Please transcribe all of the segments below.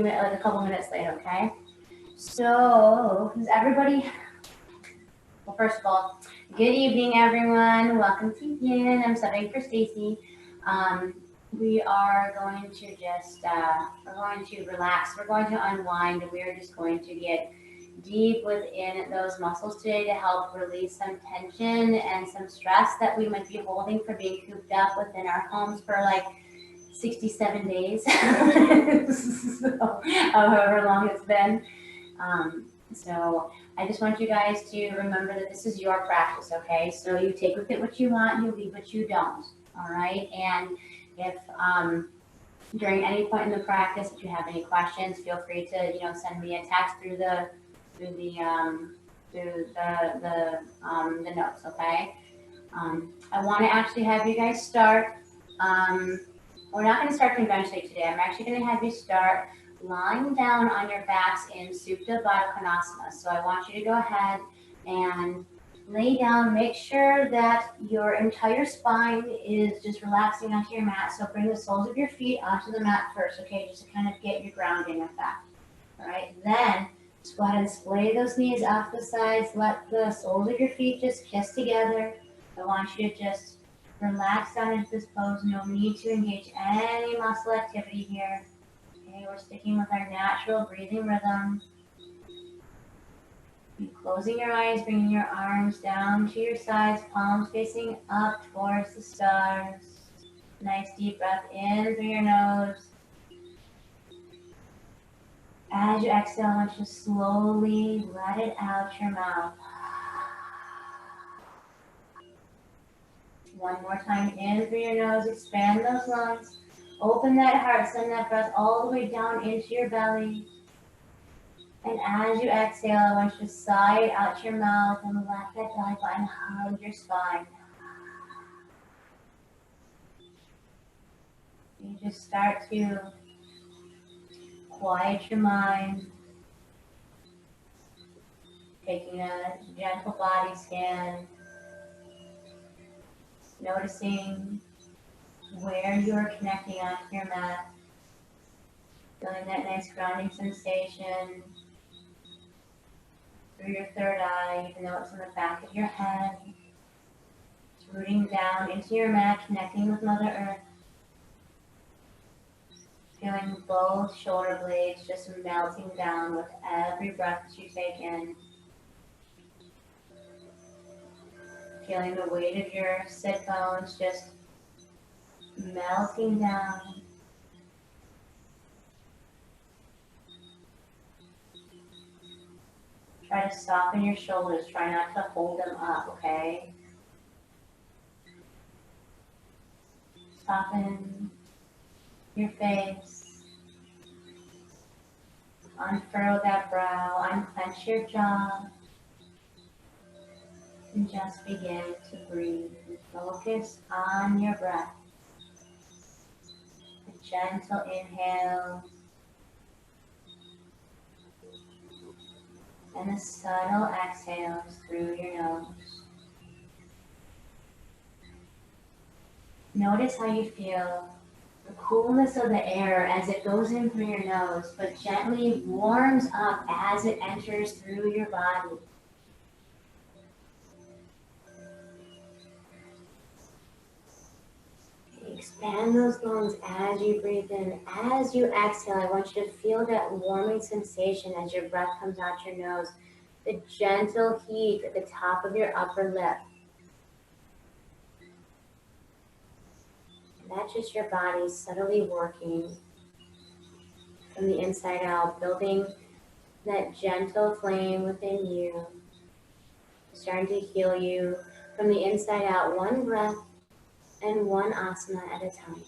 like a couple minutes late, okay? So, is everybody, well, first of all, good evening, everyone. Welcome to Yin. I'm subbing for Stacy. We are going to just, we're going to relax. We're going to unwind. We are just going to get deep within those muscles today to help release some tension and some stress that we might be holding for being cooped up within our homes for like 67 days. So, however long it's been. So I just want you guys to remember that this is your practice, okay? So you take with it what you want, you leave what you don't, all right? And if during any point in the practice, if you have any questions, feel free to send me a text through the notes, okay? I want to actually have you guys start. We're not going to start conventionally today. I'm actually going to have you start lying down on your backs in Supta Baddha Konasana. So I want you to go ahead and lay down. Make sure that your entire spine is just relaxing onto your mat. So bring the soles of your feet onto the mat first, okay? Just to kind of get your grounding effect. All right. Then just go ahead and splay those knees off the sides. Let the soles of your feet just kiss together. I want you to just relax down into this pose. No need to engage any muscle activity here. Okay, we're sticking with our natural breathing rhythm. Keep closing your eyes, bringing your arms down to your sides, palms facing up towards the stars. Nice deep breath in through your nose. As you exhale, I want you to slowly let it out your mouth. One more time, in through your nose, expand those lungs. Open that heart, send that breath all the way down into your belly. And as you exhale, I want you to sigh out your mouth and let that belly button hug your spine. You just start to quiet your mind, taking a gentle body scan, noticing where you are connecting onto your mat, feeling that nice grounding sensation through your third eye, even though it's in the back of your head. It's rooting down into your mat, connecting with Mother Earth. Feeling both shoulder blades just melting down with every breath that you take in. Feeling the weight of your sit bones just melting down. Try to soften your shoulders. Try not to hold them up, okay? Soften your face. Unfurrow that brow. Unclench your jaw. And just begin to breathe. Focus on your breath. A gentle inhale. And the subtle exhales through your nose. Notice how you feel the coolness of the air as it goes in through your nose, but gently warms up as it enters through your body. Expand those lungs as you breathe in. As you exhale, I want you to feel that warming sensation as your breath comes out your nose. The gentle heat at the top of your upper lip. And that's just your body subtly working from the inside out, building that gentle flame within you, starting to heal you from the inside out, one breath and one asana at a time.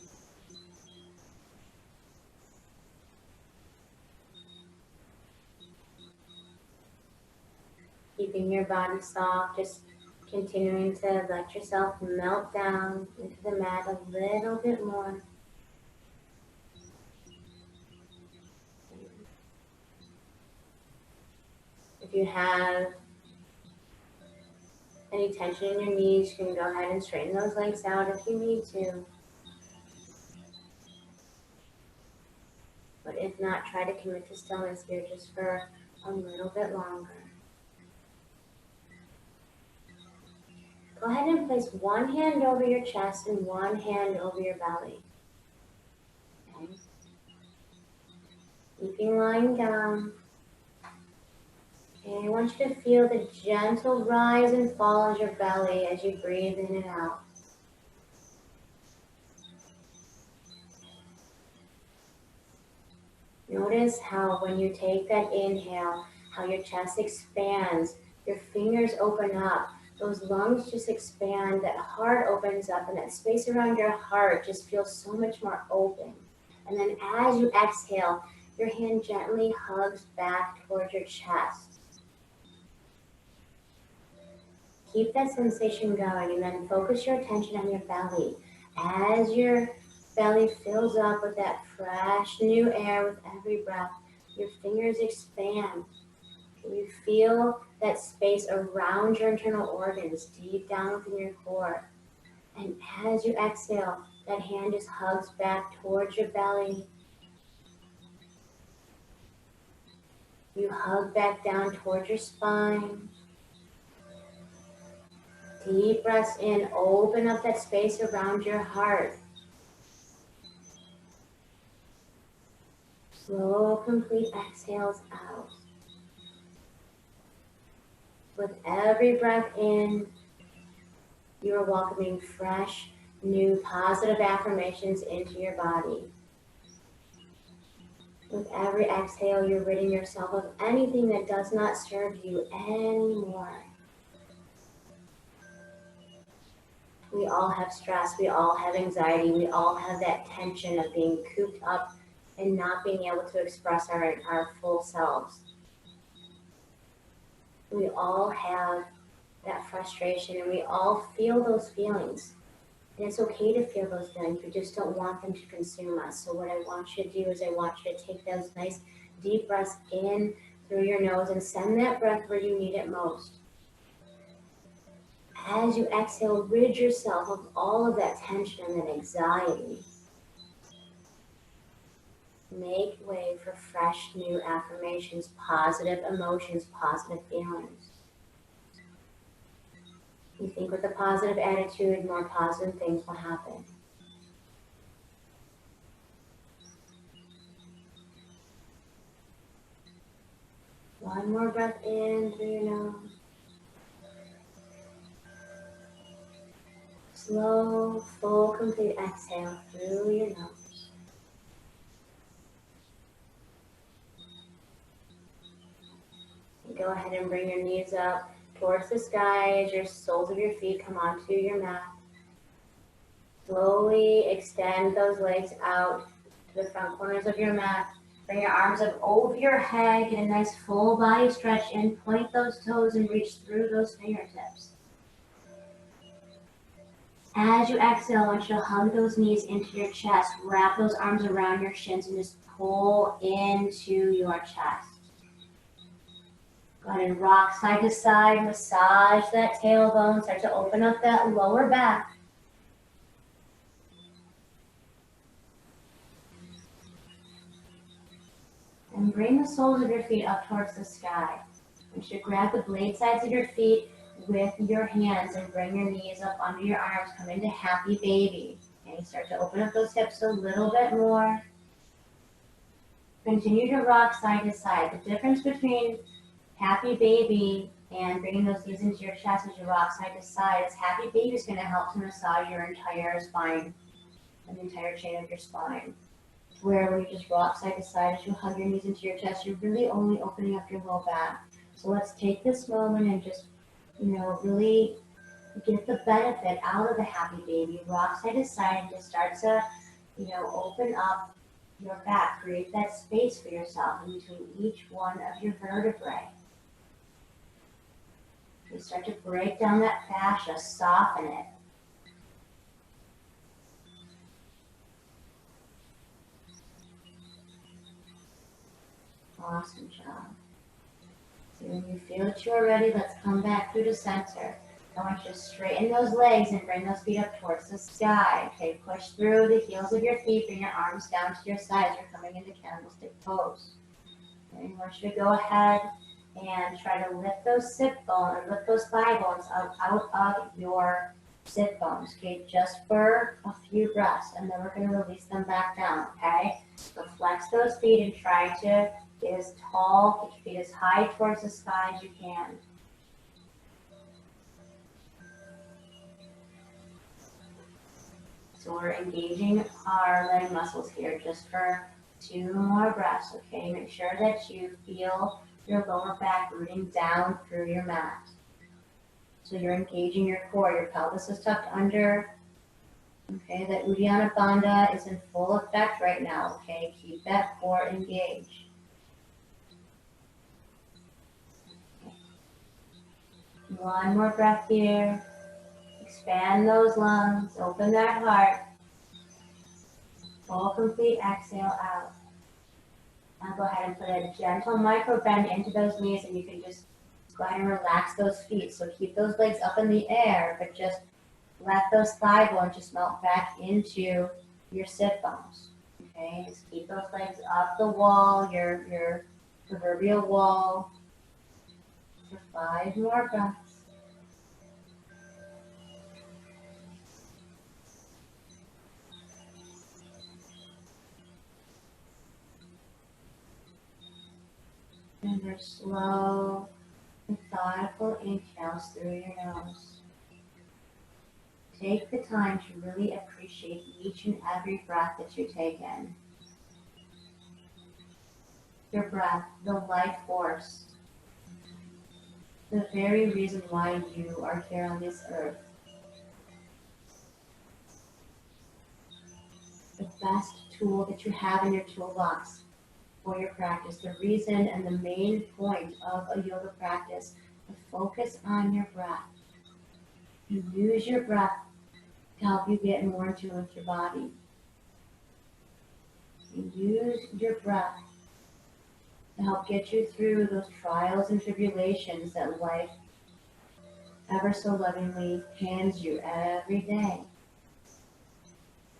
Keeping your body soft, just continuing to let yourself melt down into the mat a little bit more. If you have any tension in your knees, you can go ahead and straighten those legs out if you need to. But if if not, try to commit to stillness here just for a little bit longer. Go ahead and place one hand over your chest and one hand over your belly. Okay. Keeping lying down. Okay, I want you to feel the gentle rise and fall of your belly as you breathe in and out. Notice how when you take that inhale, how your chest expands, your fingers open up, those lungs just expand, that heart opens up, and that space around your heart just feels so much more open. And then as you exhale, your hand gently hugs back towards your chest. Keep that sensation going, and then focus your attention on your belly. As your belly fills up with that fresh new air with every breath, your fingers expand. You feel that space around your internal organs, deep down within your core. And as you exhale, that hand just hugs back towards your belly. You hug back down towards your spine. Deep breaths in, open up that space around your heart. Slow, complete exhales out. With every breath in, you are welcoming fresh, new, positive affirmations into your body. With every exhale, you're ridding yourself of anything that does not serve you anymore. We all have stress, we all have anxiety, we all have that tension of being cooped up and not being able to express our full selves. We all have that frustration, and we all feel those feelings. And it's okay to feel those feelings. We just don't want them to consume us. So what I want you to do is I want you to take those nice deep breaths in through your nose and send that breath where you need it most. As you exhale, rid yourself of all of that tension and that anxiety. Make way for fresh new affirmations, positive emotions, positive feelings. You think with a positive attitude, more positive things will happen. One more breath in through your nose. Slow, full, complete exhale through your nose. And go ahead and bring your knees up towards the sky as your soles of your feet come onto your mat. Slowly extend those legs out to the front corners of your mat. Bring your arms up over your head. Get a nice full body stretch in. Point those toes and reach through those fingertips. As you exhale, I want you to hug those knees into your chest. Wrap those arms around your shins and just pull into your chest. Go ahead and rock side to side. Massage that tailbone. Start to open up that lower back. And bring the soles of your feet up towards the sky. You should grab the blade sides of your feet with your hands and bring your knees up under your arms. Come into happy baby. Okay, start to open up those hips a little bit more. Continue to rock side to side. The difference between happy baby and bringing those knees into your chest as you rock side to side is happy baby is going to help to massage your entire spine and the entire chain of your spine. Where when you just rock side to side as you hug your knees into your chest, you're really only opening up your low back. So let's take this moment and just, really get the benefit out of the happy baby. Rock side to side and just start to, open up your back. Create that space for yourself in between each one of your vertebrae. You start to break down that fascia, soften it. Awesome job. So when you feel that you are ready, let's come back through the center. I want you to straighten those legs and bring those feet up towards the sky. Okay, push through the heels of your feet, bring your arms down to your sides. You're coming into candlestick pose. Okay, I want you to go ahead and try to lift those sit bones, or lift those thigh bones out of your sit bones. Okay, just for a few breaths, and then we're going to release them back down. Okay, so flex those feet and try to get as tall, get your feet as high towards the sky as you can. So we're engaging our leg muscles here just for 2 more breaths, okay? Make sure that you feel your lower back rooting down through your mat. So you're engaging your core, your pelvis is tucked under, okay? That Uddiyana Bandha is in full effect right now, okay? Keep that core engaged. Okay. One more breath here. Expand those lungs, open that heart. Full complete exhale out. Now go ahead and put a gentle micro bend into those knees, and you can just go ahead and relax those feet. So keep those legs up in the air, but just let those thigh bones just melt back into your sit bones. Okay, just keep those legs up the wall, your proverbial wall, for 5 more breaths. And your slow, methodical inhales through your nose. Take the time to really appreciate each and every breath that you take in. Your breath, the life force, the very reason why you are here on this earth. The best tool that you have in your toolbox for your practice, the reason and the main point of a yoga practice, to focus on your breath. You use your breath to help you get more in tune with your body. You use your breath to help get you through those trials and tribulations that life ever so lovingly hands you every day.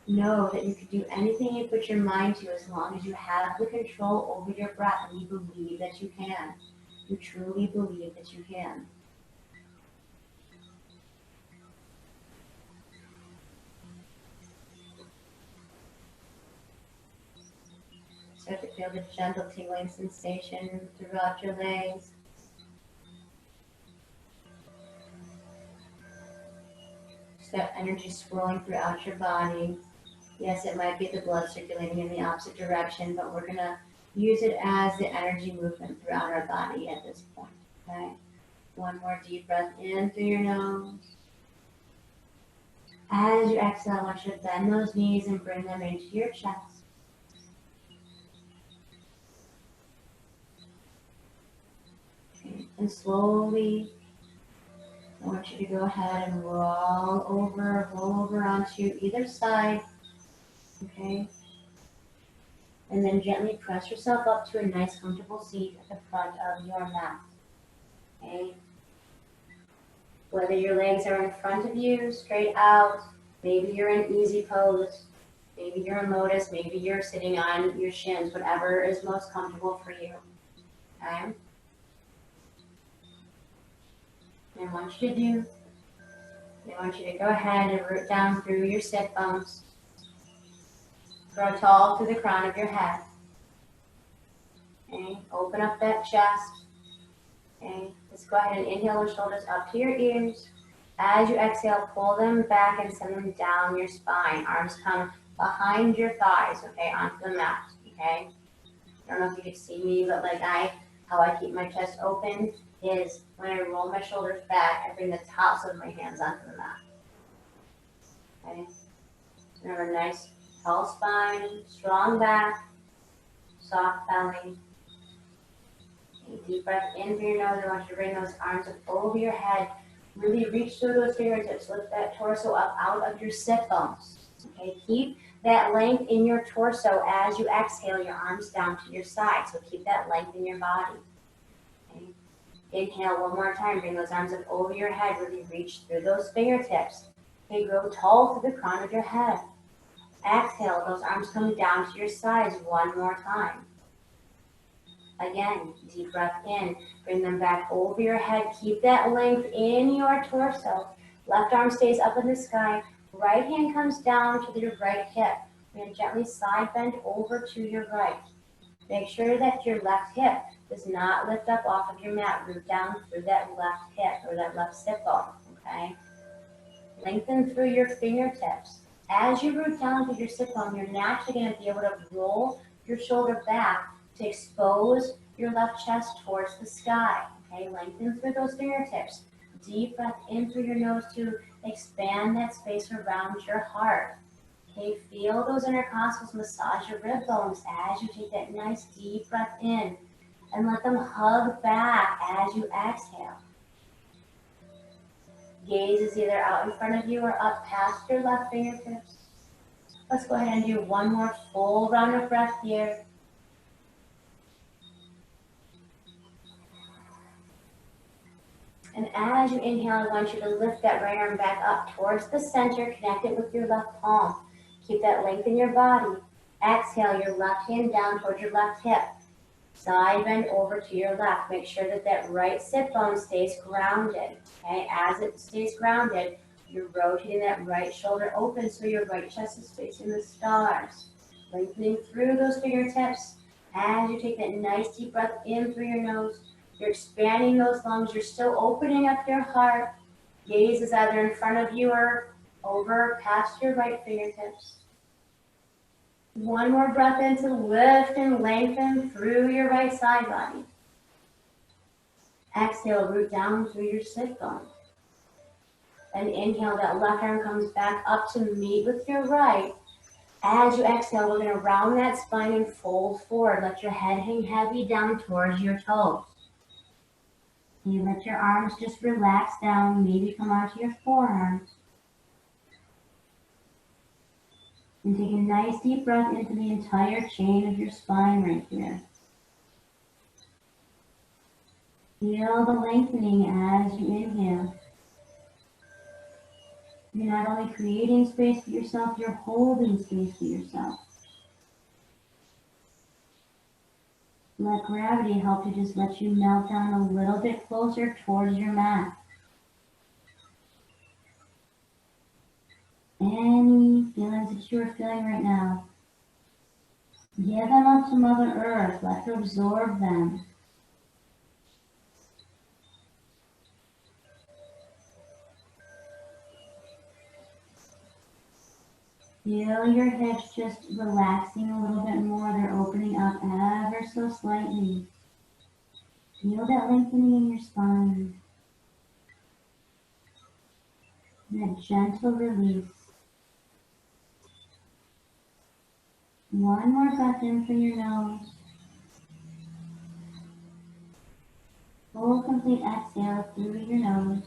Know that you can do anything you put your mind to as long as you have the control over your breath, and you believe that you can. You truly believe that you can. Start to feel the gentle tingling sensation throughout your legs. Just that energy swirling throughout your body. Yes, it might be the blood circulating in the opposite direction, but we're going to use it as the energy movement throughout our body at this point. Okay? One more deep breath in through your nose. As you exhale, I want you to bend those knees and bring them into your chest. Okay. And slowly, I want you to go ahead and roll over onto either side. Okay? And then gently press yourself up to a nice comfortable seat at the front of your mat. Okay? Whether your legs are in front of you, straight out, maybe you're in easy pose, maybe you're in lotus, maybe you're sitting on your shins, whatever is most comfortable for you. Okay? And I want you to go ahead and root down through your sit bones. Grow tall through the crown of your head. Okay? Open up that chest. Okay? Just go ahead and inhale the shoulders up to your ears. As you exhale, pull them back and send them down your spine. Arms come behind your thighs, okay, onto the mat, okay? I don't know if you can see me, but how I keep my chest open is when I roll my shoulders back, I bring the tops of my hands onto the mat. Okay? Remember, nice, tall spine, strong back, soft belly. Okay, deep breath in through your nose. I want you to bring those arms up over your head. Really reach through those fingertips. Lift that torso up out of your sit bones. Okay, keep that length in your torso as you exhale your arms down to your side. So keep that length in your body. Okay. Inhale one more time. Bring those arms up over your head. Really reach through those fingertips. Okay, grow tall to the crown of your head. Exhale, those arms come down to your sides one more time. Again, deep breath in. Bring them back over your head. Keep that length in your torso. Left arm stays up in the sky. Right hand comes down to your right hip. And gently side bend over to your right. Make sure that your left hip does not lift up off of your mat. Root down through that left hip or that left sit bone, okay? Lengthen through your fingertips. As you root down through your sit bone, you're naturally going to be able to roll your shoulder back to expose your left chest towards the sky, okay? Lengthen through those fingertips. Deep breath in through your nose to expand that space around your heart. Okay, feel those intercostals massage your rib bones as you take that nice deep breath in and let them hug back as you exhale. Gaze is either out in front of you or up past your left fingertips. Let's go ahead and do one more full round of breath here. And as you inhale, I want you to lift that right arm back up towards the center, connect it with your left palm. Keep that length in your body. Exhale, your left hand down towards your left hip. Side bend over to your left. Make sure that that right sit bone stays grounded. Okay, as it stays grounded, you're rotating that right shoulder open so your right chest is facing the stars. Lengthening through those fingertips as you take that nice deep breath in through your nose. You're expanding those lungs. You're still opening up your heart. Gaze is either in front of you or over past your right fingertips. One more breath in to lift and lengthen through your right side body. Exhale, root down through your sit bone. And inhale, that left arm comes back up to meet with your right. As you exhale, we're going to round that spine and fold forward. Let your head hang heavy down towards your toes. You let your arms just relax down, maybe come onto your forearms. And take a nice deep breath into the entire chain of your spine right here. Feel the lengthening as you inhale. You're not only creating space for yourself, you're holding space for yourself. Let gravity help to just let you melt down a little bit closer towards your mat. Any feelings that you are feeling right now, give them up to Mother Earth. Let her absorb them. Feel your hips just relaxing a little bit more. They're opening up ever so slightly. Feel that lengthening in your spine. And that gentle release. One more breath in through your nose. Full complete exhale through your nose.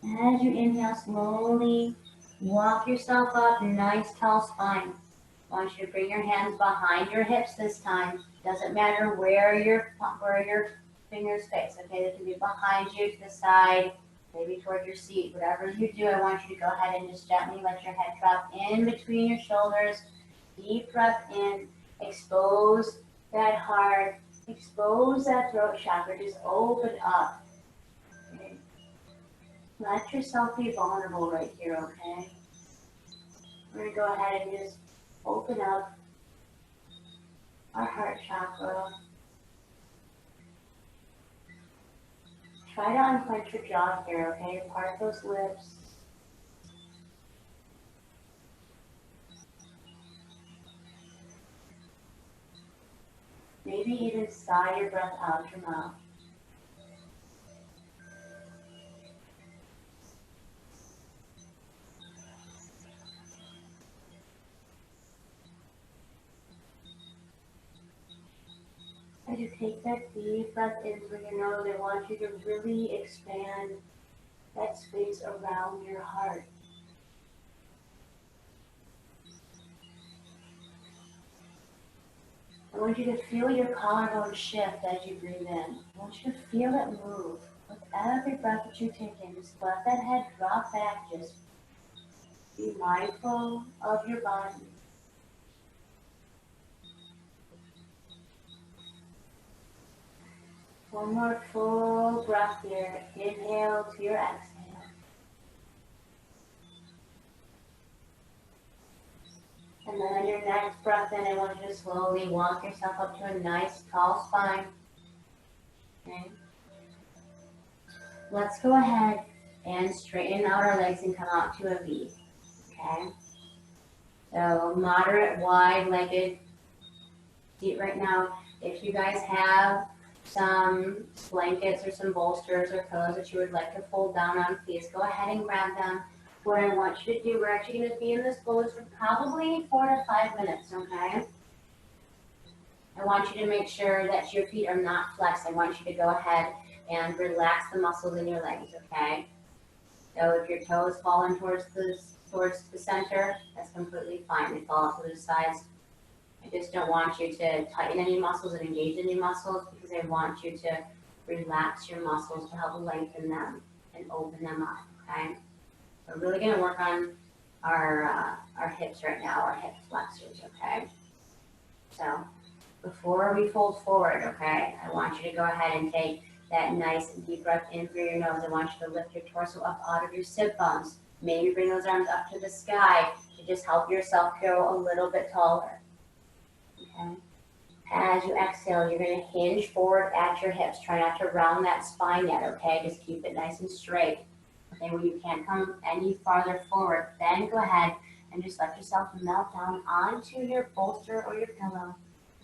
As you inhale, slowly walk yourself up, nice tall spine. I want you to bring your hands behind your hips this time. Doesn't matter where your fingers face, okay? They can be behind you, to the side, maybe toward your seat. Whatever you do, I want you to go ahead and just gently let your head drop in between your shoulders. Deep breath in. Expose that heart. Expose that throat chakra. Just open up. Okay? Let yourself be vulnerable right here, okay? We're going to go ahead and just open up our heart chakra. Try to unclench your jaw here, okay? Part those lips. Maybe even sigh your breath out your mouth. As you take that deep breath in through your nose, I want you to really expand that space around your heart. I want you to feel your collarbone shift as you breathe in. I want you to feel it move. With every breath that you take in, just let that head drop back. Just be mindful of your body. One more full breath here. Inhale to your exhale. And then on your next breath in, I want you to slowly walk yourself up to a nice tall spine. Okay. Let's go ahead and straighten out our legs and come out to a V. Okay. So moderate, wide-legged seat right now. If you guys have some blankets or some bolsters or pillows that you would like to fold down on, please go ahead and grab them. What I want you to do, we're actually going to be in this pose for probably 4 to 5 minutes, okay? I want you to make sure that your feet are not flexed. I want you to go ahead and relax the muscles in your legs, okay? So if your toes falling towards the center, that's completely fine. They fall off to the sides. I just don't want you to tighten any muscles and engage any muscles because I want you to relax your muscles to help lengthen them and open them up, okay? We're really going to work on our hips right now, our hip flexors, okay? So before we fold forward, okay, I want you to go ahead and take that nice deep breath in through your nose. I want you to lift your torso up out of your sit bones. Maybe bring those arms up to the sky to just help yourself grow a little bit taller. Okay. As you exhale, you're going to hinge forward at your hips. Try not to round that spine yet, okay? Just keep it nice and straight. Okay, when you can't come any farther forward, then go ahead and just let yourself melt down onto your bolster or your pillow.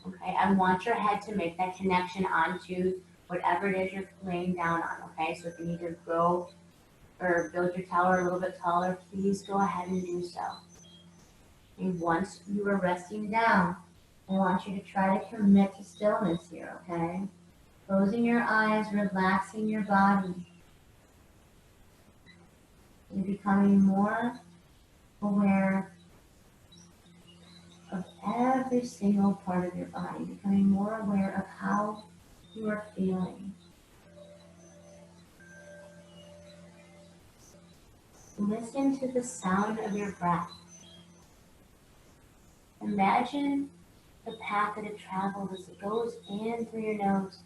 Okay, I want your head to make that connection onto whatever it is you're laying down on, okay? So if you need to grow or build your tower a little bit taller, please go ahead and do so. And once you are resting down, I want you to try to commit to stillness here, okay? Closing your eyes, relaxing your body. You're becoming more aware of every single part of your body, becoming more aware of how you are feeling. Listen to the sound of your breath. Imagine the path that it travels as it goes in through your nose,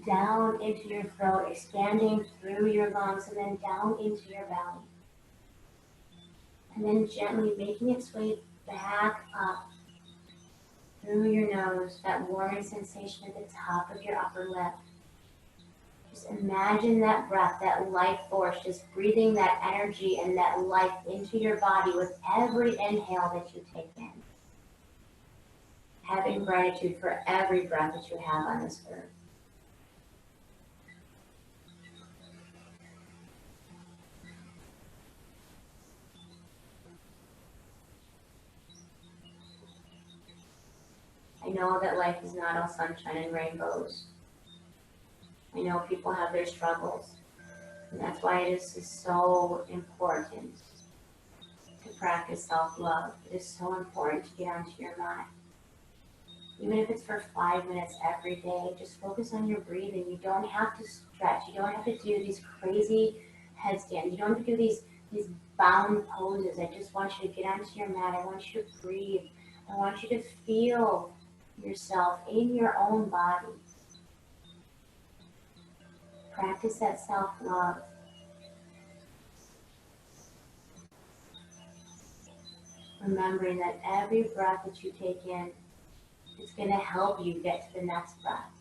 down into your throat, expanding through your lungs, and then down into your belly. And then gently making its way back up through your nose, that warming sensation at the top of your upper lip. Just imagine that breath, that life force, just breathing that energy and that life into your body with every inhale that you take in. Having gratitude for every breath that you have on this earth. I know that life is not all sunshine and rainbows. I know people have their struggles. And that's why it is so important to practice self-love. It is so important to get onto your mat. Even if it's for 5 minutes every day, just focus on your breathing. You don't have to stretch. You don't have to do these crazy headstands. You don't have to do these bound poses. I just want you to get onto your mat. I want you to breathe. I want you to feel yourself in your own body. Practice that self-love. Remembering that every breath that you take in is going to help you get to the next breath.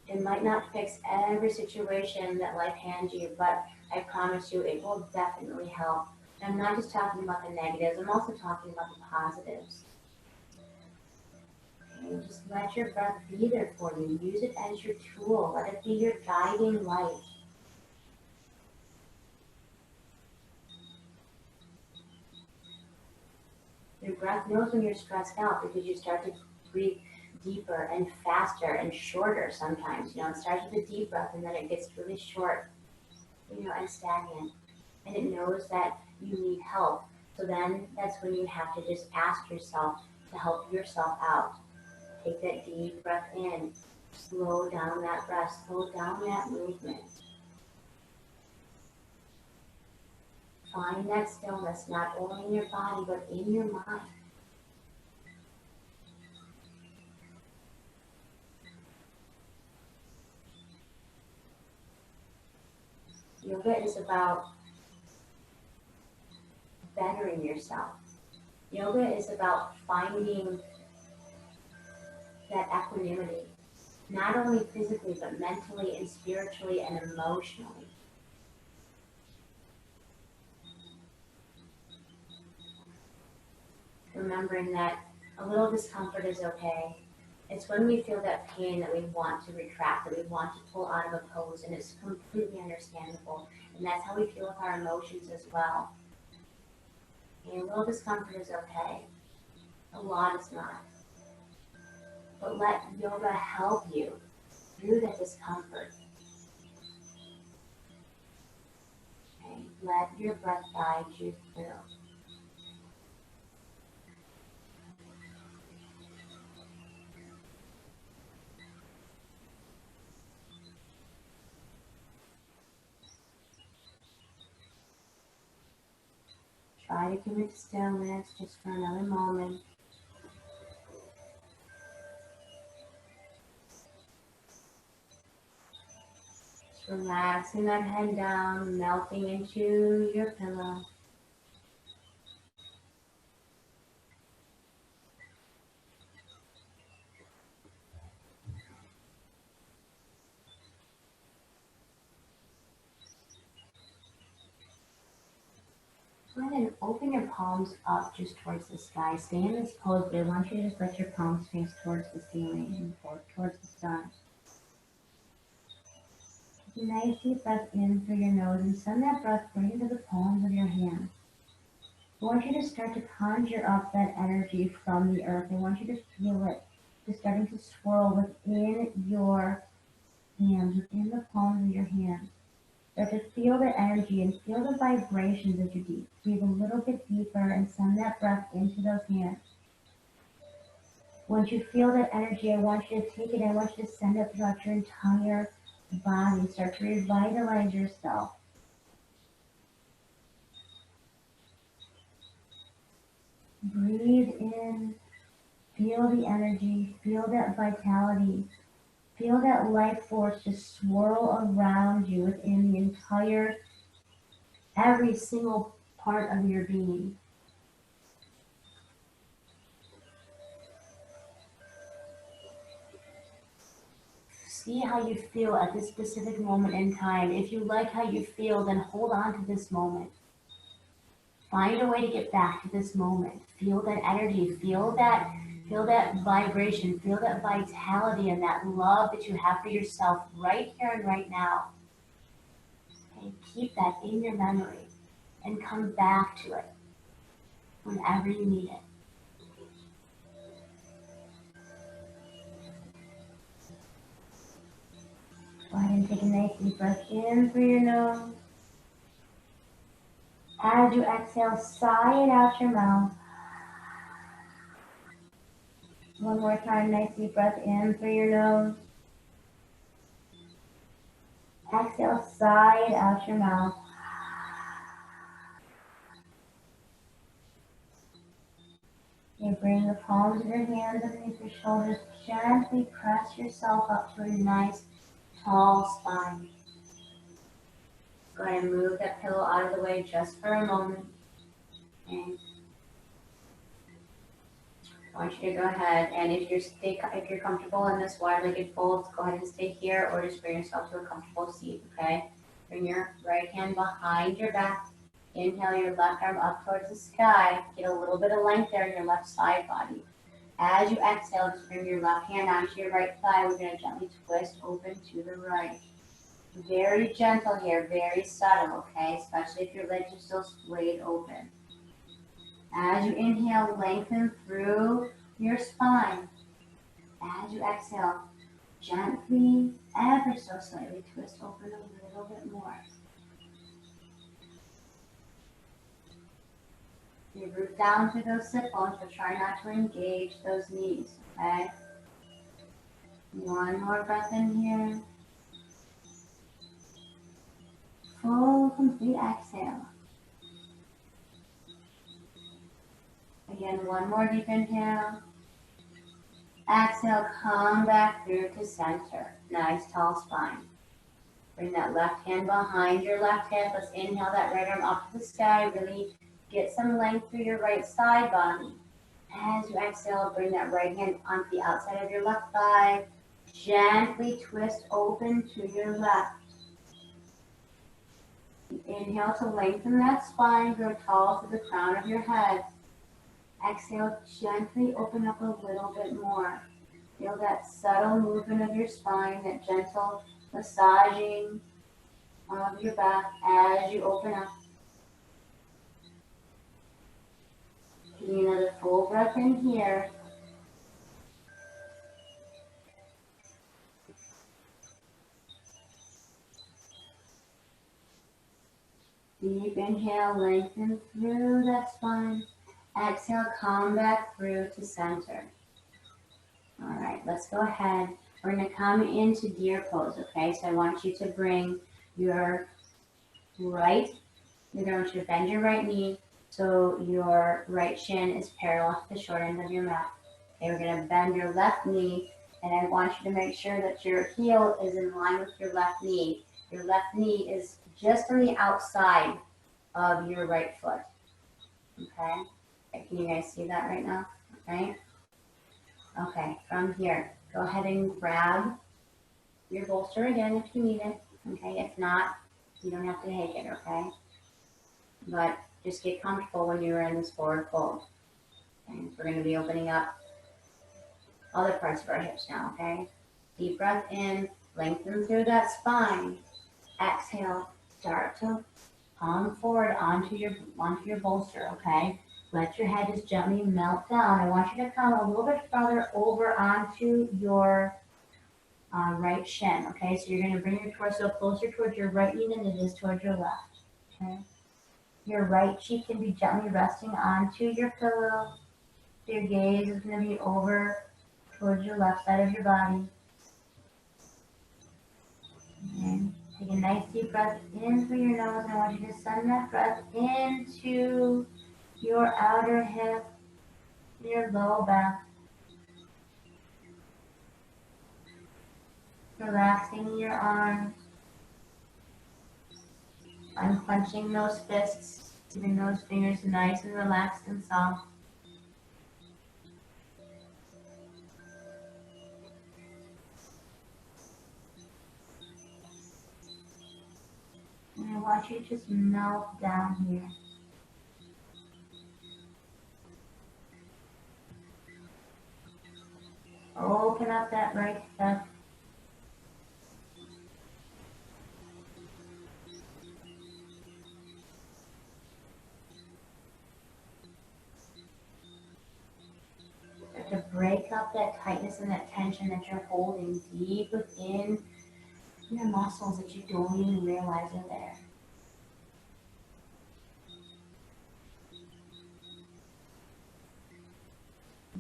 It might not fix every situation that life hands you, but I promise you it will definitely help. And I'm not just talking about the negatives, I'm also talking about the positives. Okay, just let your breath be there for you. Use it as your tool. Let it be your guiding light. Your breath knows when you're stressed out because you start to breathe deeper and faster and shorter sometimes. It starts with a deep breath and then it gets really short, and stagnant. And it knows that you need help. So then that's when you have to just ask yourself to help yourself out. Take that deep breath in. Slow down that breath. Slow down that movement. Find that stillness not only in your body but in your mind. Yoga is about bettering yourself. Yoga is about finding that equanimity, not only physically but mentally and spiritually and emotionally. Remembering that a little discomfort is okay. It's when we feel that pain that we want to retract, that we want to pull out of a pose, and it's completely understandable. And that's how we feel with our emotions as well. And a little discomfort is okay. A lot is not. But let yoga help you through that discomfort. Okay? Let your breath guide you through. Try to commit to stillness just for another moment. Just relaxing that head down, melting into your pillow. Go ahead and open your palms up just towards the sky. Stay in this pose, but I want you to just let your palms face towards the ceiling and towards the sun. Take a nice deep breath in through your nose and send that breath right into the palms of your hands. I want you to start to conjure up that energy from the earth. I want you to feel it just starting to swirl within your hands, within the palms of your hands. Start to feel the energy and feel the vibrations as you breathe a little bit deeper and send that breath into those hands. Once you feel that energy, I want you to take it, I want you to send it throughout your entire body. Start to revitalize yourself. Breathe in, feel the energy, feel that vitality, feel that life force just swirl around you within the entire, every single part of your being. See how you feel at this specific moment in time. If you like how you feel, then hold on to this moment. Find a way to get back to this moment. Feel that energy, feel that vibration, feel that vitality and that love that you have for yourself right here and right now. And keep that in your memory and come back to it whenever you need it. Go ahead and take a nice deep breath in through your nose. As you exhale, sigh it out your mouth. One more time, nice deep breath in through your nose. Exhale, sigh it out your mouth. Okay, bring the palms of your hands underneath your shoulders. Gently press yourself up to a nice, tall spine. Go ahead and move that pillow out of the way just for a moment. And I want you to go ahead and if you're comfortable in this wide-legged fold, go ahead and stay here or just bring yourself to a comfortable seat, okay? Bring your right hand behind your back. Inhale your left arm up towards the sky. Get a little bit of length there in your left side body. As you exhale, just bring your left hand onto your right thigh. We're going to gently twist open to the right. Very gentle here, very subtle, okay? Especially if your legs are still splayed open. As you inhale, lengthen through your spine. As you exhale, gently, ever so slightly twist open a little bit more. You root down through those sit bones, but try not to engage those knees, okay? One more breath in here. Full, complete exhale. Again, one more deep inhale. Exhale, come back through to center. Nice tall spine. Bring that left hand behind your left hip. Let's inhale that right arm up to the sky. Really get some length through your right side body. As you exhale, bring that right hand onto the outside of your left thigh. Gently twist open to your left. Inhale to lengthen that spine, grow tall to the crown of your head. Exhale, gently open up a little bit more. Feel that subtle movement of your spine, that gentle massaging of your back as you open up. Taking another full breath in here. Deep inhale, lengthen through that spine. Exhale, come back through to center. All right, let's go ahead. We're going to come into deer pose, okay? So I want you to bring your right, you're going to bend your right knee so your right shin is parallel to the short end of your mat. Okay, we're going to bend your left knee, and I want you to make sure that your heel is in line with your left knee. Your left knee is just on the outside of your right foot. Okay? Can you guys see that right now? Okay? Okay, from here, go ahead and grab your bolster again if you need it. Okay, if not, you don't have to take it, okay? But just get comfortable when you're in this forward fold. Okay, we're going to be opening up other parts of our hips now, okay? Deep breath in, lengthen through that spine. Exhale, start to palm forward onto your bolster, okay? Let your head just gently melt down. I want you to come a little bit farther over onto your right shin, okay? So you're going to bring your torso closer towards your right knee than it is towards your left, okay? Your right cheek can be gently resting onto your pillow. Your gaze is going to be over towards your left side of your body. Okay. Take a nice deep breath in through your nose, and I want you to send that breath into your outer hip, your low back. Relaxing your arms, unclenching those fists, keeping those fingers nice and relaxed and soft. And I want you to just melt down here. Open up that right hip. Start to break up that tightness and that tension that you're holding deep within your muscles that you don't even realize are there.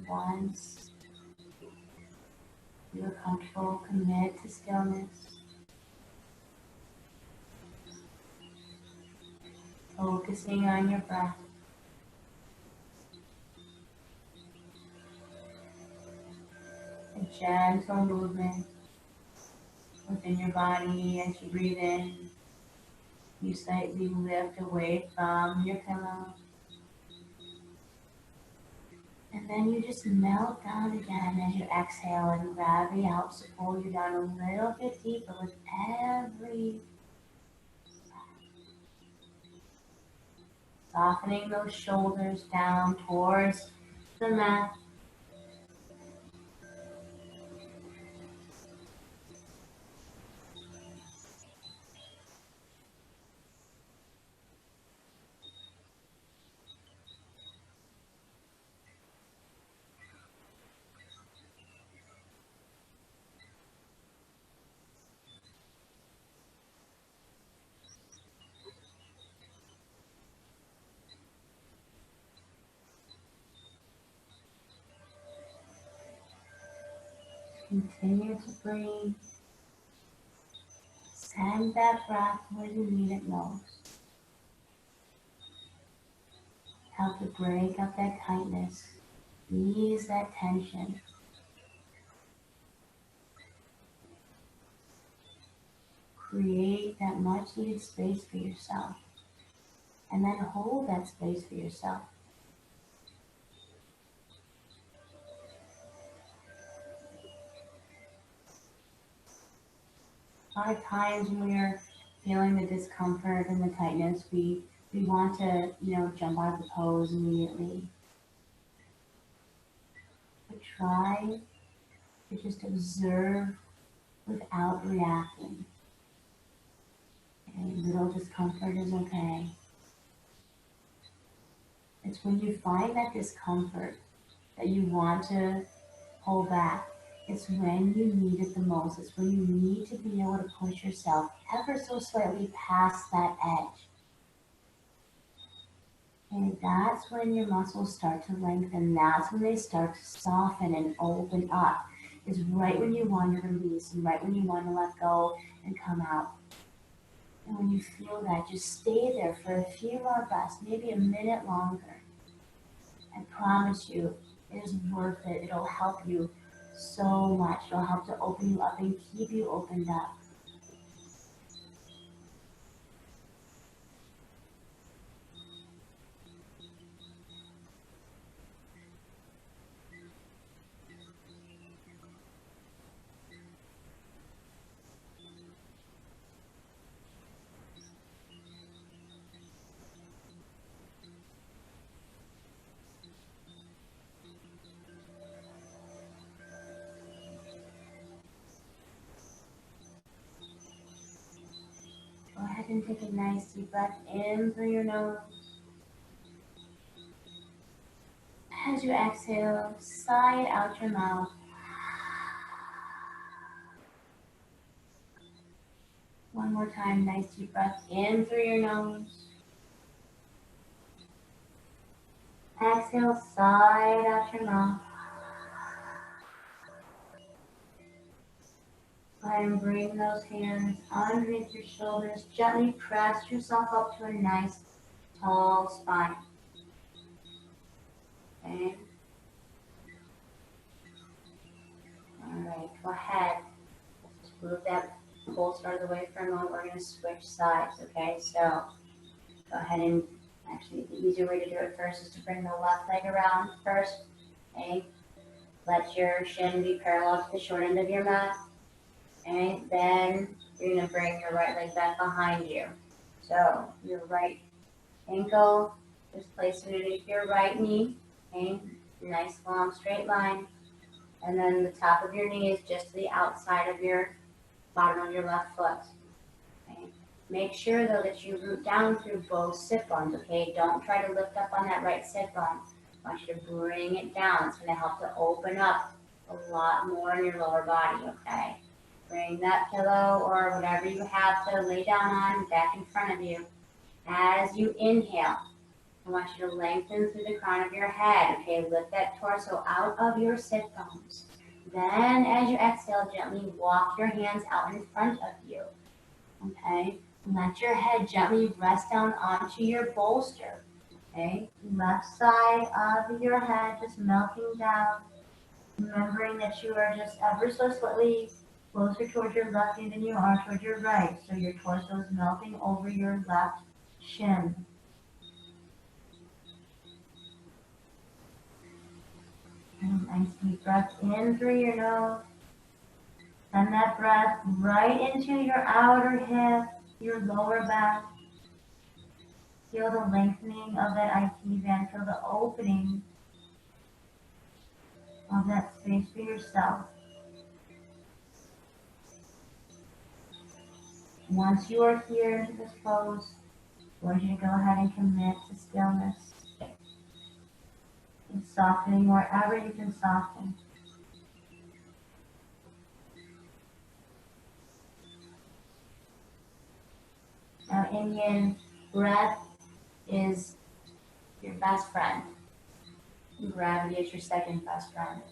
Once you're comfortable, commit to stillness. Focusing on your breath. A gentle movement within your body as you breathe in. You slightly lift away from your pillow. And then you just melt down again as you exhale, and gravity helps to pull you down a little bit deeper with every breath. Softening those shoulders down towards the mat. Continue to breathe. Send that breath where you need it most. Help to break up that tightness. Ease that tension. Create that much needed space for yourself. And then hold that space for yourself. A lot of times when we're feeling the discomfort and the tightness, we want to, jump out of the pose immediately. But try to just observe without reacting. Okay, little discomfort is okay. It's when you find that discomfort that you want to pull back. It's when you need it the most. It's when you need to be able to push yourself ever so slightly past that edge. And that's when your muscles start to lengthen. That's when they start to soften and open up. It's right when you want to release and right when you want to let go and come out. And when you feel that, just stay there for a few more breaths, maybe a minute longer. I promise you, it is worth it. It'll help you so much. It'll help to open you up and keep you opened up. Go ahead and take a nice deep breath in through your nose. As you exhale, sigh it out your mouth. One more time, nice deep breath in through your nose. Exhale, sigh it out your mouth. Go ahead and bring those hands underneath your shoulders. Gently press yourself up to a nice tall spine. Okay. Alright, go ahead. Just move that bolster out of the way for a moment. We're going to switch sides, okay? So go ahead and actually the easier way to do it first is to bring the left leg around first. Okay. Let your shin be parallel to the short end of your mat. Okay. Then you're going to bring your right leg back behind you. So your right ankle is placed underneath your right knee. Okay. Nice long straight line. And then the top of your knee is just to the outside of your bottom of your left foot. Okay. Make sure though that you root down through both sit bones, okay? Don't try to lift up on that right sit bone. I want you to bring it down. It's going to help to open up a lot more in your lower body, okay? Bring that pillow or whatever you have to lay down on back in front of you. As you inhale, I want you to lengthen through the crown of your head, okay? Lift that torso out of your sit bones. Then as you exhale, gently walk your hands out in front of you, okay? Let your head gently rest down onto your bolster, okay? Left side of your head just melting down, remembering that you are just ever so slightly closer towards your left knee than you are towards your right, so your torso is melting over your left shin. Nice deep breath in through your nose. Send that breath right into your outer hip, your lower back. Feel the lengthening of that IT band. Feel the opening of that space for yourself. Once you are here in this pose, I want you to go ahead and commit to stillness. And softening wherever you can soften. Now in yin, breath is your best friend. Gravity is your second best friend.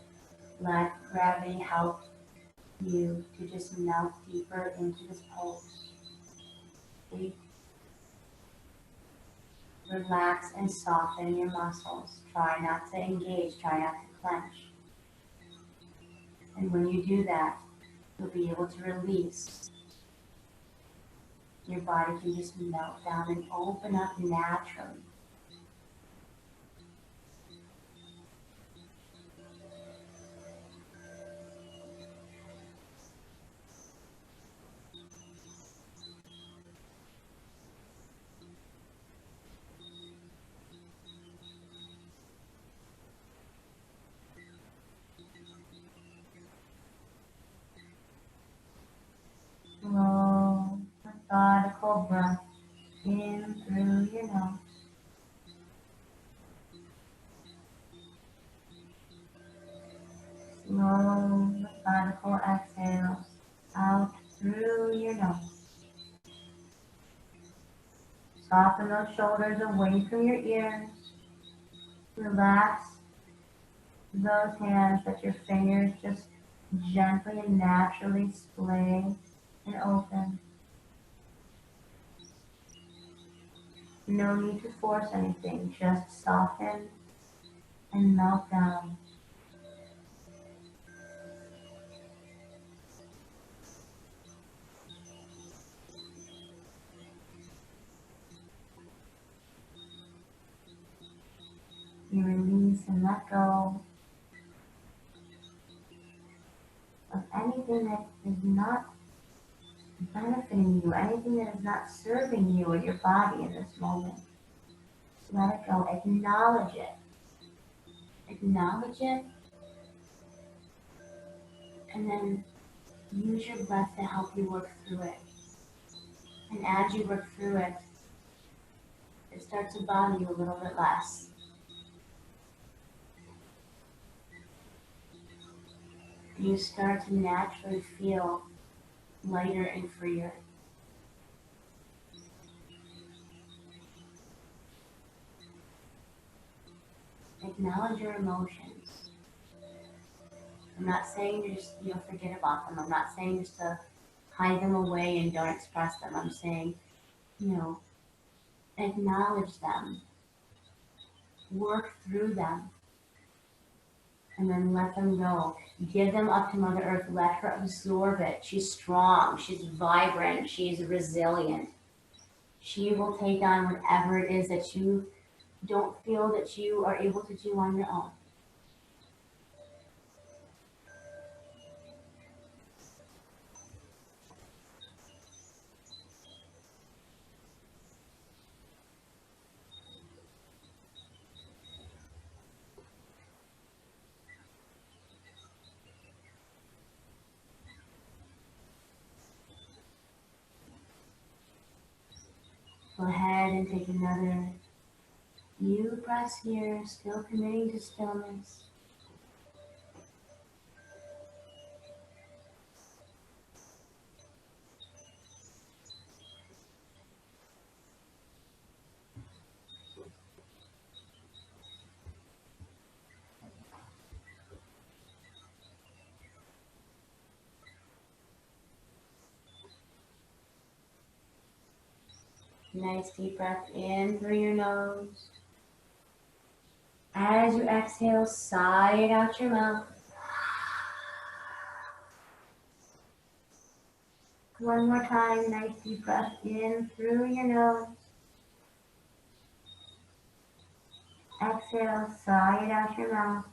Let gravity help you to just melt deeper into this pose. Okay? Relax and soften your muscles. Try not to engage, try not to clench. And when you do that, you'll be able to release. Your body can just melt down and open up naturally. Slow, methodical breath in through your nose. Slow, methodical exhales out through your nose. Soften those shoulders away from your ears. Relax those hands, let your fingers just gently and naturally splay and open. No need to force anything, just soften and melt down. You release and let go of anything that is not benefiting you, anything that is not serving you or your body in this moment. Just let it go. Acknowledge it. Acknowledge it, and then use your breath to help you work through it. And as you work through it, it starts to bother you a little bit less. You start to naturally feel lighter and freer. Acknowledge your emotions. I'm not saying to just forget about them. I'm not saying just to hide them away and don't express them. I'm saying, acknowledge them, work through them, and then let them go. Give them up to Mother Earth. Let her absorb it. She's strong. She's vibrant. She's resilient. She will take on whatever it is that you don't feel that you are able to do on your own. Go ahead and take another few breaths here, still committing to stillness. Nice deep breath in through your nose. As you exhale, sigh it out your mouth. One more time, nice deep breath in through your nose. Exhale, sigh it out your mouth.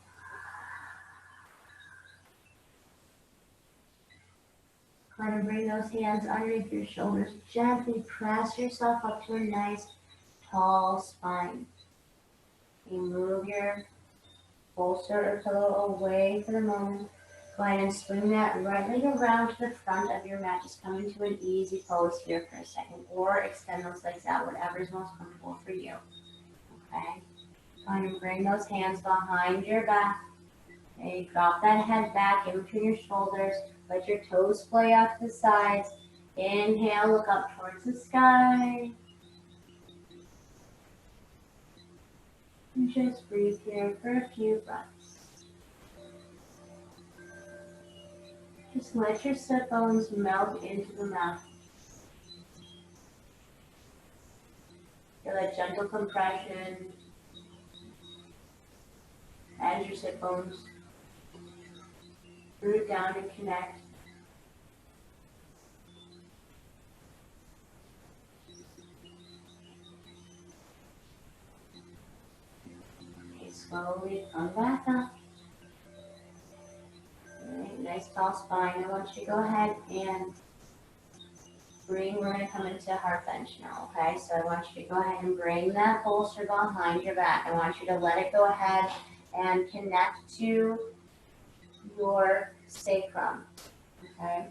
Go ahead and bring those hands underneath your shoulders. Gently press yourself up to a nice tall spine. You move your bolster or pillow away for the moment. Go ahead and swing that right leg around to the front of your mat. Just come into an easy pose here for a second, or extend those legs out, whatever is most comfortable for you. Okay? Go ahead and bring those hands behind your back. Okay, drop that head back in between your shoulders. Let your toes splay out to the sides. Inhale, look up towards the sky. And just breathe here for a few breaths. Just let your sit bones melt into the mat. Feel that gentle compression as your sit bones root down and connect. Okay, slowly come back up. Alright, nice tall spine. I want you to go ahead and we're going to come into heart bench now, okay? So I want you to go ahead and bring that bolster behind your back. I want you to let it go ahead and connect to your sacrum, okay?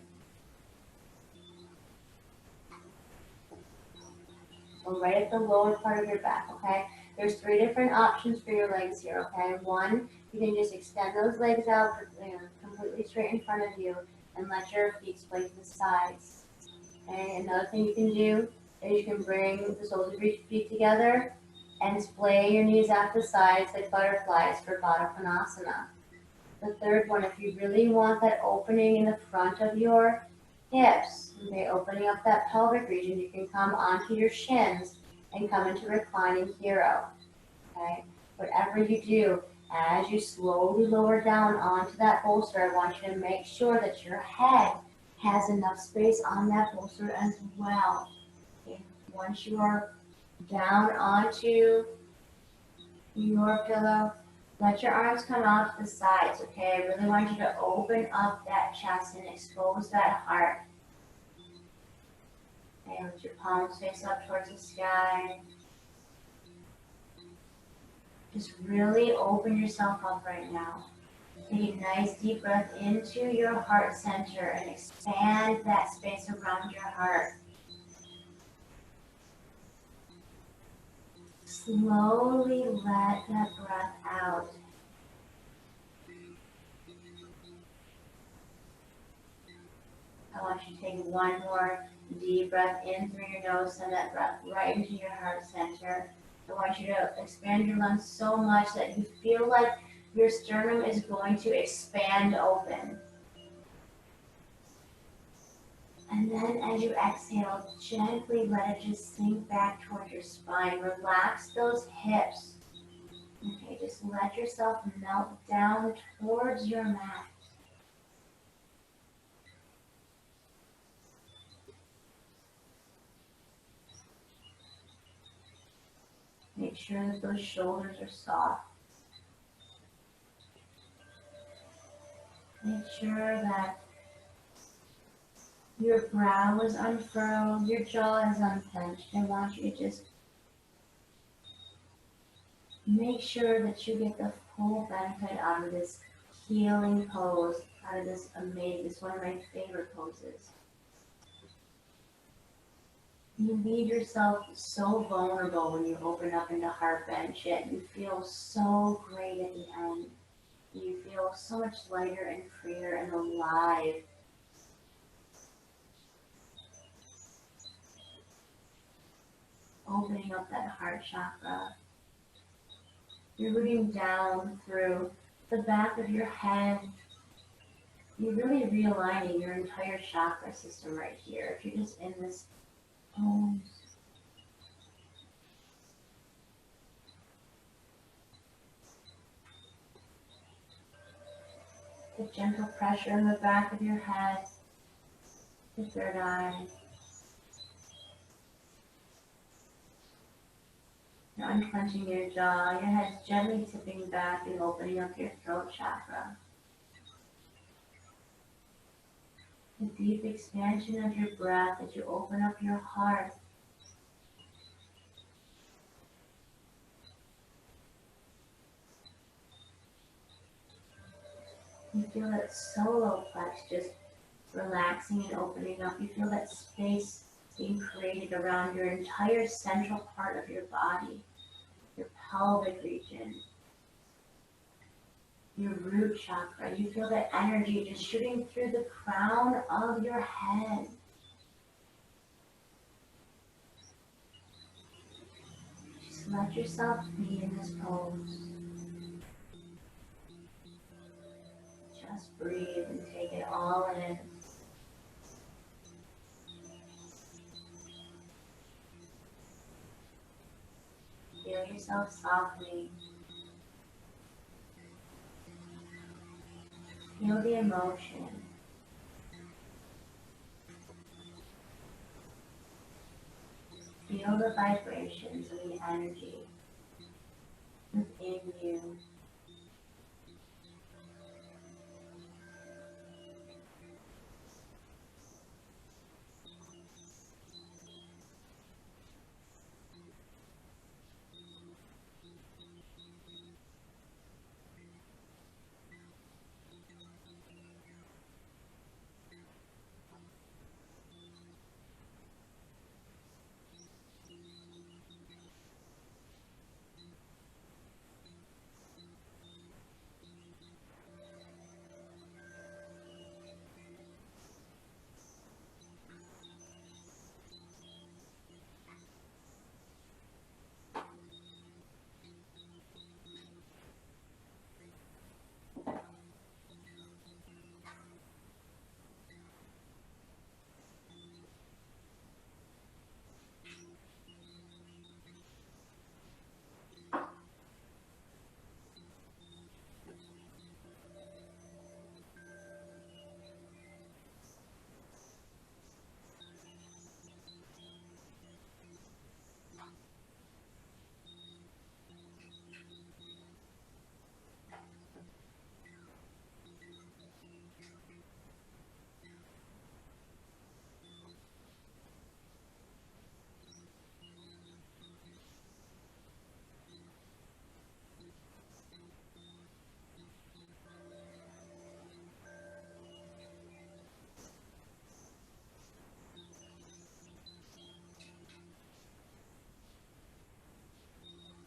So right at the lower part of your back, okay? There's 3 different options for your legs here, okay? One, you can just extend those legs out, completely straight in front of you and let your feet splay to the sides. Okay, another thing you can do is you can bring the soles of your feet together and splay your knees out the sides like butterflies for Baddha Konasana. The third one, if you really want that opening in the front of your hips, okay, opening up that pelvic region, you can come onto your shins and come into reclining hero. Okay, whatever you do, as you slowly lower down onto that bolster, I want you to make sure that your head has enough space on that bolster as well. Okay. Once you are down onto your pillow, let your arms come out to the sides, okay? I really want you to open up that chest and expose that heart. Okay, let your palms face up towards the sky. Just really open yourself up right now. Take a nice deep breath into your heart center and expand that space around your heart. Slowly let that breath out. I want you to take one more deep breath in through your nose, send that breath right into your heart center. I want you to expand your lungs so much that you feel like your sternum is going to expand open. And then as you exhale, gently let it just sink back towards your spine. Relax those hips. Okay, just let yourself melt down towards your mat. Make sure that those shoulders are soft. Make sure that your brow is unfurled, your jaw is unclenched. I want you to just make sure that you get the full benefit out of this healing pose, out of this amazing, this is one of my favorite poses. You leave yourself so vulnerable when you open up into heart bench, yet you feel so great at the end. You feel so much lighter and freer and alive. Opening up that heart chakra. You're rooting down through the back of your head. You're really realigning your entire chakra system right here. If you're just in this pose. The gentle pressure in the back of your head, the third eye. You're unclenching your jaw, your head's gently tipping back and opening up your throat chakra. The deep expansion of your breath as you open up your heart. You feel that solar plex just relaxing and opening up. You feel that space being created around your entire central part of your body, your pelvic region, your root chakra. You feel that energy just shooting through the crown of your head. Just let yourself be in this pose. Just breathe and take it all in. Feel yourself softly. Feel the emotion. Feel the vibrations of the energy within you.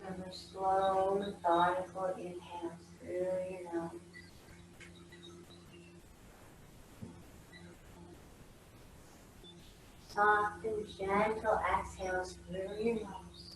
Remember slow, methodical inhales through your nose. Soft and gentle exhales through your nose.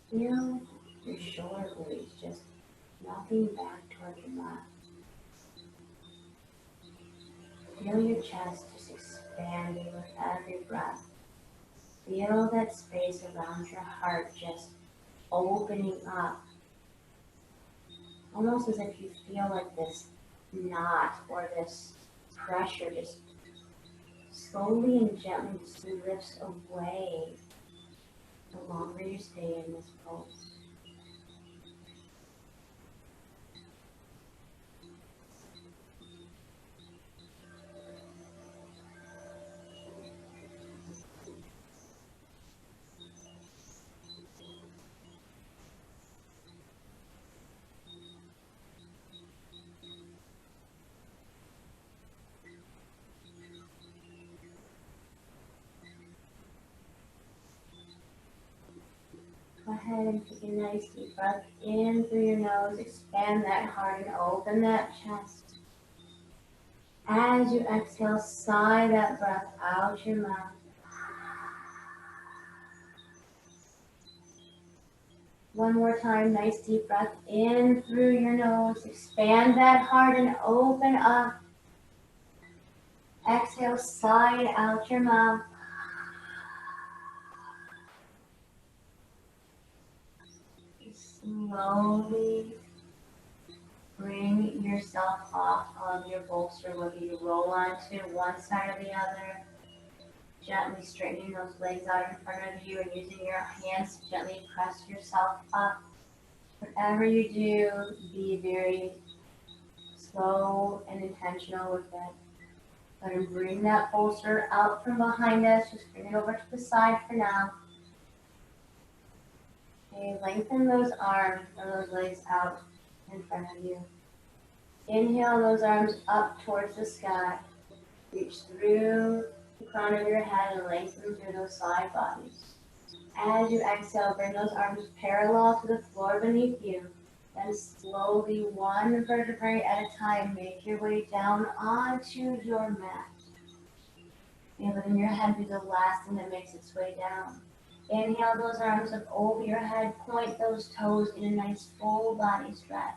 Feel your shoulder blades just melting back toward your mat. Feel your chest just expanding with every breath. Feel that space around your heart just opening up, almost as if you feel like this knot or this pressure just slowly and gently just lifts away the longer you stay in this pose. Go ahead and take a nice deep breath in through your nose. Expand that heart and open that chest. As you exhale, sigh that breath out your mouth. One more time, nice deep breath in through your nose. Expand that heart and open up. Exhale, sigh out your mouth. Slowly Bring yourself off of your bolster, whether you roll onto one side or the other. Gently straightening those legs out in front of you and using your hands to gently press yourself up. Whatever you do, be very slow and intentional with it. Let him bring that bolster out from behind us. Just bring it over to the side for now. Okay, lengthen those arms or those legs out in front of you. Inhale those arms up towards the sky. Reach through the crown of your head and lengthen through those side bodies. As you exhale, bring those arms parallel to the floor beneath you. Then slowly, one vertebrae at a time, make your way down onto your mat. And letting your head be the last thing that makes its way down. Inhale those arms up over your head, point those toes in a nice full body stretch.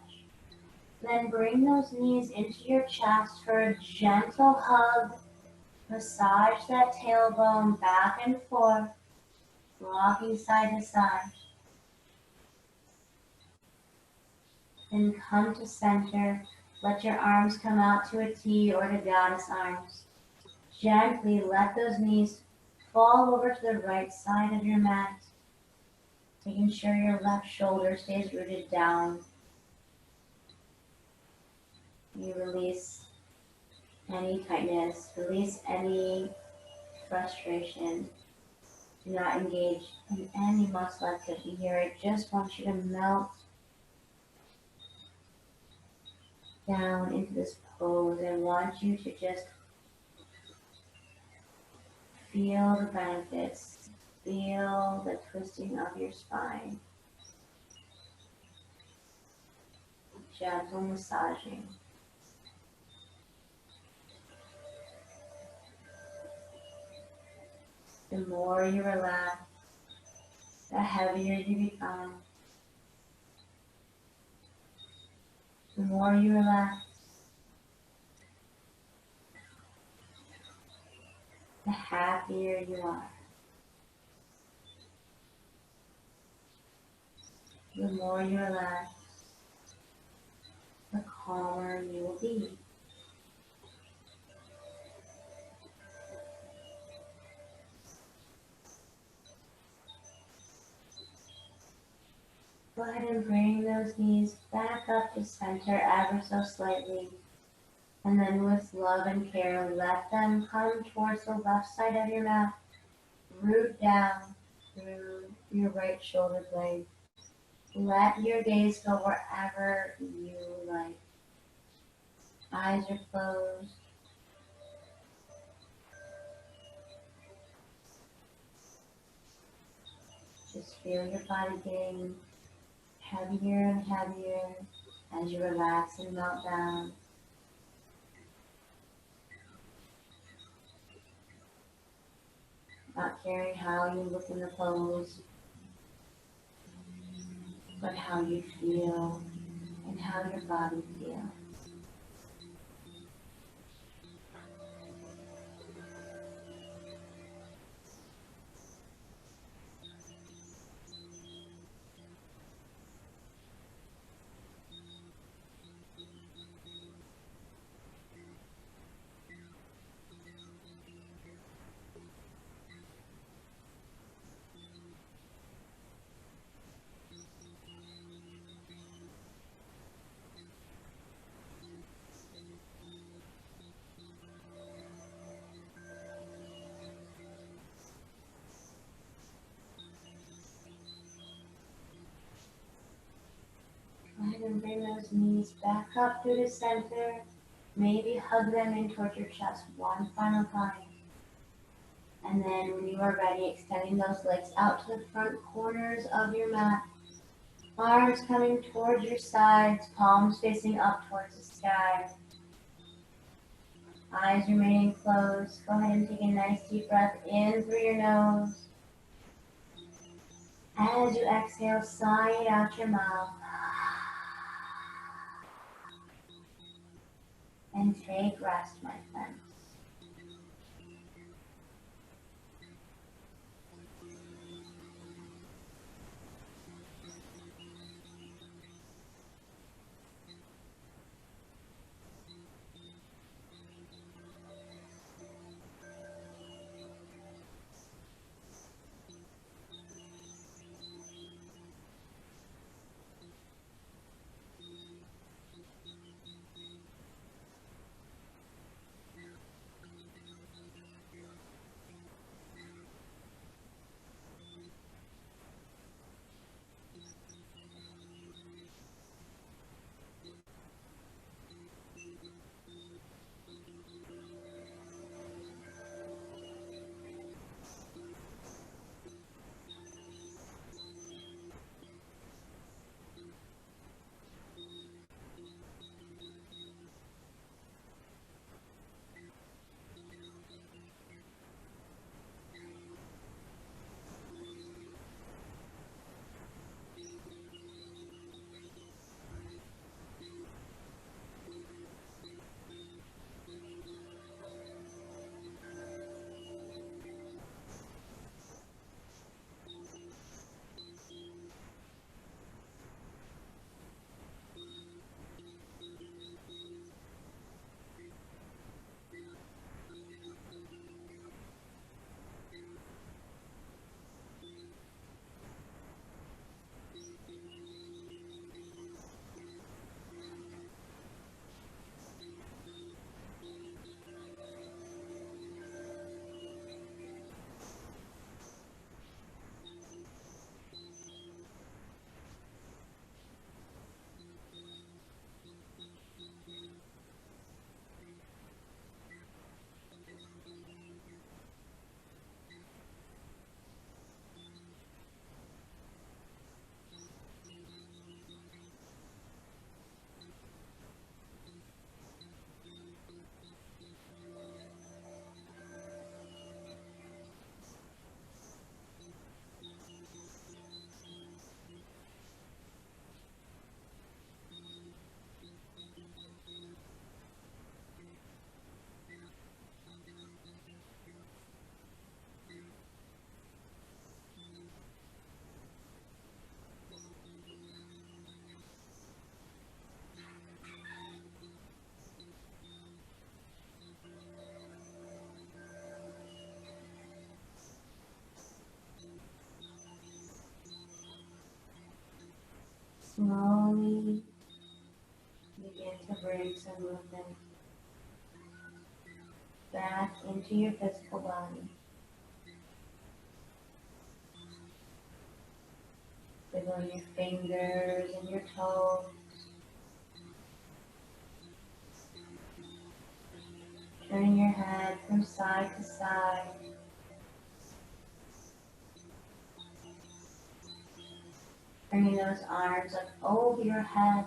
Then bring those knees into your chest for a gentle hug. Massage that tailbone back and forth, rocking side to side. Then come to center. Let your arms come out to a T or to goddess arms. Gently let those knees fall over to the right side of your mat, making sure your left shoulder stays rooted down. You release any tightness, release any frustration. Do not engage in any muscle activity here. I just want you to melt down into this pose. I want you to just feel the benefits. Feel the twisting of your spine. Gentle massaging. The more you relax, the heavier you become. The more you relax, the happier you are. The more you relax, the calmer you will be. Go ahead and bring those knees back up to center ever so slightly. And then with love and care, let them come towards the left side of your mat. Root down through your right shoulder blade. Let your gaze go wherever you like. Eyes are closed. Just feel your body getting heavier and heavier as you relax and melt down. Not caring how you look in the pose, but how you feel and how your body feels. Go ahead and bring those knees back up through the center. Maybe hug them in towards your chest one final time. And then when you are ready, extending those legs out to the front corners of your mat. Arms coming towards your sides, palms facing up towards the sky. Eyes remaining closed. Go ahead and take a nice deep breath in through your nose. As you exhale, sigh it out your mouth. And take rest, my friends. slowly begin to bring some movement back into your physical body. Wiggling your fingers and your toes. Turning your head from side to side. Bringing those arms up over your head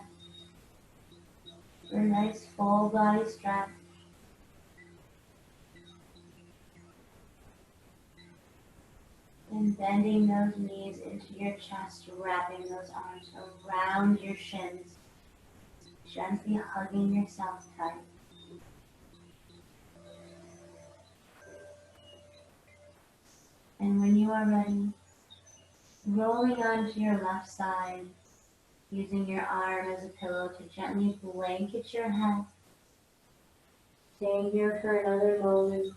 for a nice full body stretch. And bending those knees into your chest, wrapping those arms around your shins. Gently hugging yourself tight. And when you are ready, rolling onto your left side, using your arm as a pillow to gently blanket your head. Staying here for another moment.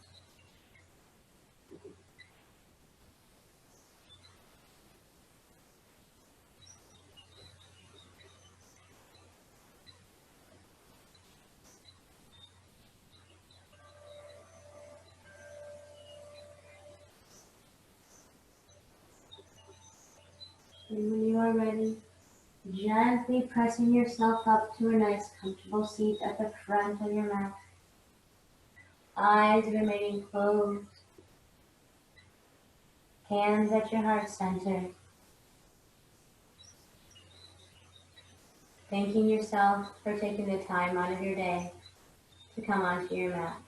And when you are ready, gently pressing yourself up to a nice comfortable seat at the front of your mat. Eyes remaining closed. Hands at your heart center. Thanking yourself for taking the time out of your day to come onto your mat.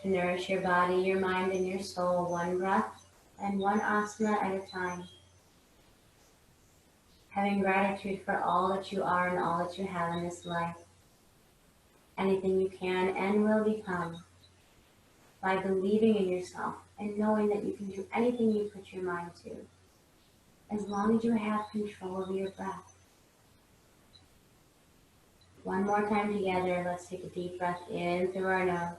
To nourish your body, your mind, and your soul, one breath and one asana at a time. Having gratitude for all that you are and all that you have in this life. Anything you can and will become by believing in yourself and knowing that you can do anything you put your mind to, as long as you have control of your breath. One more time together, let's take a deep breath in through our nose.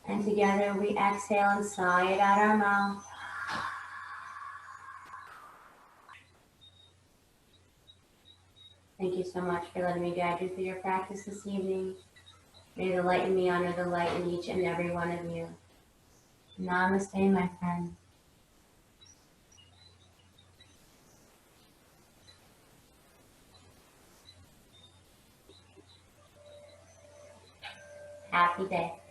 And together we exhale and sigh it out our mouth. Thank you so much for letting me guide you through your practice this evening. May the light in me honor the light in each and every one of you. Namaste, my friend. Happy day.